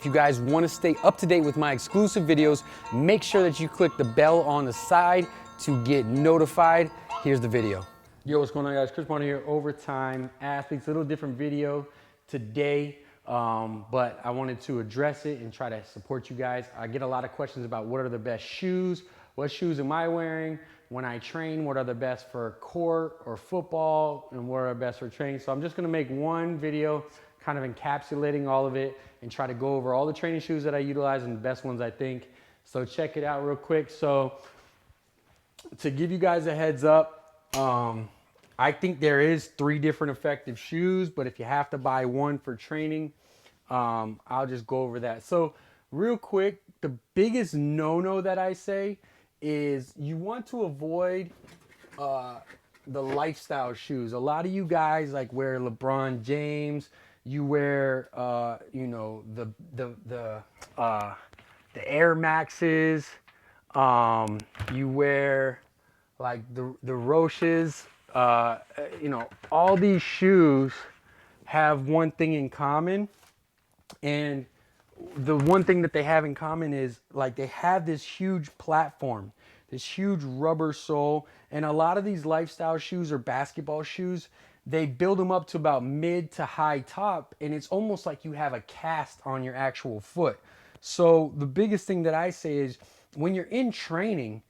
you guys want to stay up to date with my exclusive videos, make sure that you click the bell on the side to get notified. Here's the video. Yo, what's going on, guys? Chris Bonner here, Overtime Athletes. A little different video today, but I wanted to address it and try to support you guys. I get a lot of questions about what are the best shoes, what shoes am I wearing when I train, what are the best for court or football, and what are the best for training. So I'm just gonna make one video kind of encapsulating all of it and try to go over all the training shoes that I utilize and the best ones I think. So check it out real quick. So to give you guys a heads up, I think there is 3 different effective shoes, but if you have to buy one for training, I'll just go over that. So real quick, the biggest no-no that I say is you want to avoid the lifestyle shoes. A lot of you guys like wear LeBron James, you wear you know, the Air Maxes, you wear like the Roches, you know, all these shoes have one thing in common. And the one thing that they have in common is like they have this huge platform, this huge rubber sole. And a lot of these lifestyle shoes or basketball shoes, they build them up to about mid to high top. And it's almost like you have a cast on your actual foot. So the biggest thing that I say is when you're in training,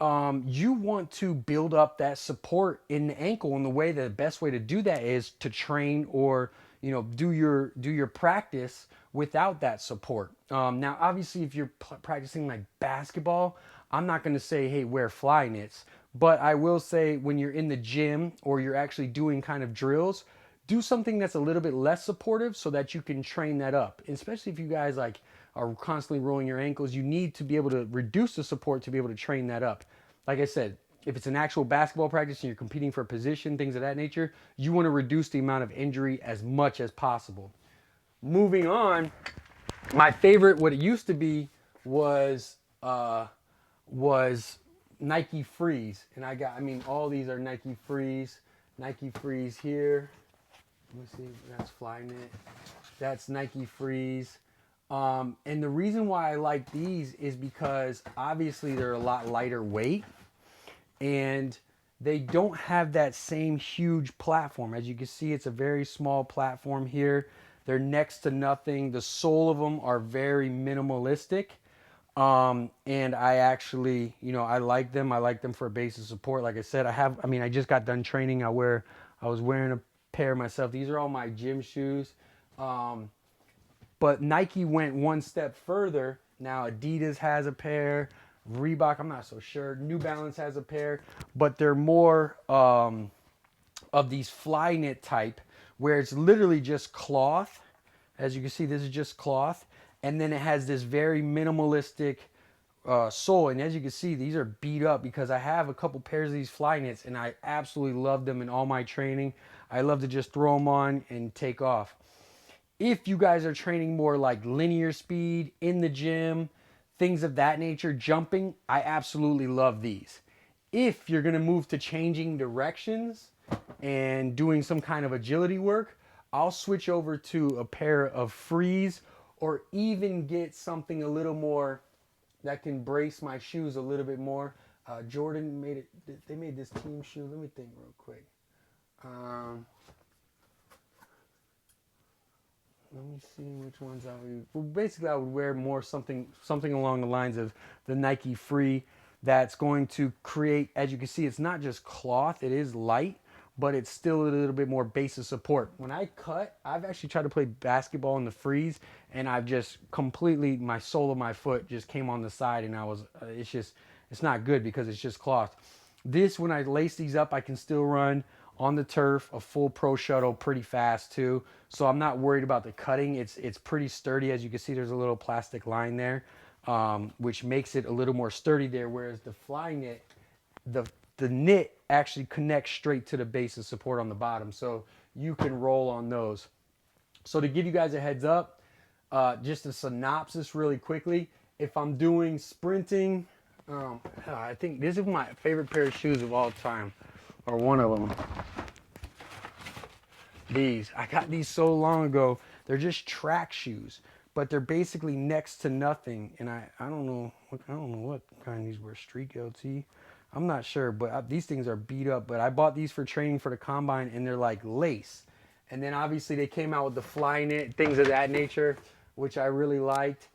you want to build up that support in the ankle, and the best way to do that is to train or, you know, do your practice without that support. Now, obviously, if you're practicing like basketball, I'm not going to say, hey, wear fly knits, but I will say when you're in the gym or you're actually doing kind of drills, do something that's a little bit less supportive so that you can train that up. And especially if you guys like are constantly rolling your ankles, you need to be able to reduce the support to be able to train that up. Like I said, if it's an actual basketball practice and you're competing for a position, things of that nature, you want to reduce the amount of injury as much as possible. Moving on, my favorite, what it used to be, was Nike Freeze. And I mean, all these are Nike Freeze. Nike Freeze here. Let me see, that's Flyknit. That's Nike Freeze. And the reason why I like these is because obviously they're a lot lighter weight and they don't have that same huge platform. As you can see, it's a very small platform here. They're next to nothing. The sole of them are very minimalistic. And I actually, you know, I like them. I like them for a base of support. Like I said, I just got done training. I was wearing a pair myself. These are all my gym shoes. But Nike went one step further. Now Adidas has a pair, Reebok, I'm not so sure. New Balance has a pair, but they're more of these Flyknit type where it's literally just cloth. As you can see, this is just cloth. And then it has this very minimalistic sole. And as you can see, these are beat up because I have a couple pairs of these Flyknits and I absolutely love them in all my training. I love to just throw them on and take off. If you guys are training more like linear speed in the gym, things of that nature, jumping, I absolutely love these. If you're going to move to changing directions and doing some kind of agility work, I'll switch over to a pair of Freeze or even get something a little more that can brace my shoes a little bit more. Jordan made it, they made this team shoe. Let me think real quick. Let me see which ones I would. Well, basically, I would wear more something along the lines of the Nike Free. That's going to create, as you can see, it's not just cloth. It is light, but it's still a little bit more base of support. When I cut, I've actually tried to play basketball in the Freeze, and I've just completely, my sole of my foot just came on the side, and it's not good because it's just cloth. This, when I lace these up, I can still run on the turf, a full pro shuttle pretty fast too. So I'm not worried about the cutting. It's pretty sturdy. As you can see, there's a little plastic line there, which makes it a little more sturdy there. Whereas the Flyknit, the knit actually connects straight to the base of support on the bottom. So you can roll on those. So to give you guys a heads up, just a synopsis really quickly. If I'm doing sprinting, I think this is my favorite pair of shoes of all time, or one of them. I got these so long ago. They're just track shoes, but they're basically next to nothing. And I don't know what kind these were, Streak LT. I'm not sure, but these things are beat up. But I bought these for training for the combine, and they're like lace. And then obviously they came out with the Flyknit, things of that nature, which I really liked.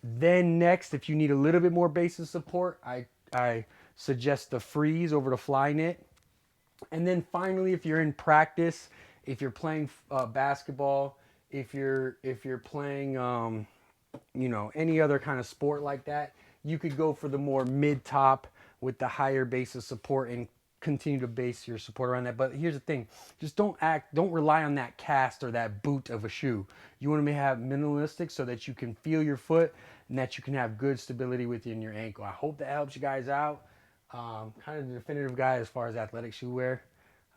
Then next, if you need a little bit more base of support, I suggest the Freeze over the Flyknit. And then finally, if you're in practice, if you're playing basketball, if you're playing you know, any other kind of sport like that, you could go for the more mid-top with the higher base of support and continue to base your support around that. But here's the thing, just don't rely on that cast or that boot of a shoe. You want to have minimalistic so that you can feel your foot and that you can have good stability within your ankle. I hope that helps you guys out. Kind of the definitive guy as far as athletic shoe wear.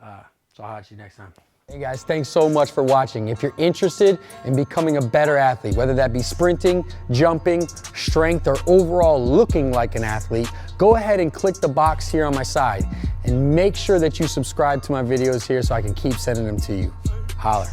So I'll catch you next time. Hey guys, thanks so much for watching. If you're interested in becoming a better athlete, whether that be sprinting, jumping, strength, or overall looking like an athlete, go ahead and click the box here on my side and make sure that you subscribe to my videos here so I can keep sending them to you. Holler.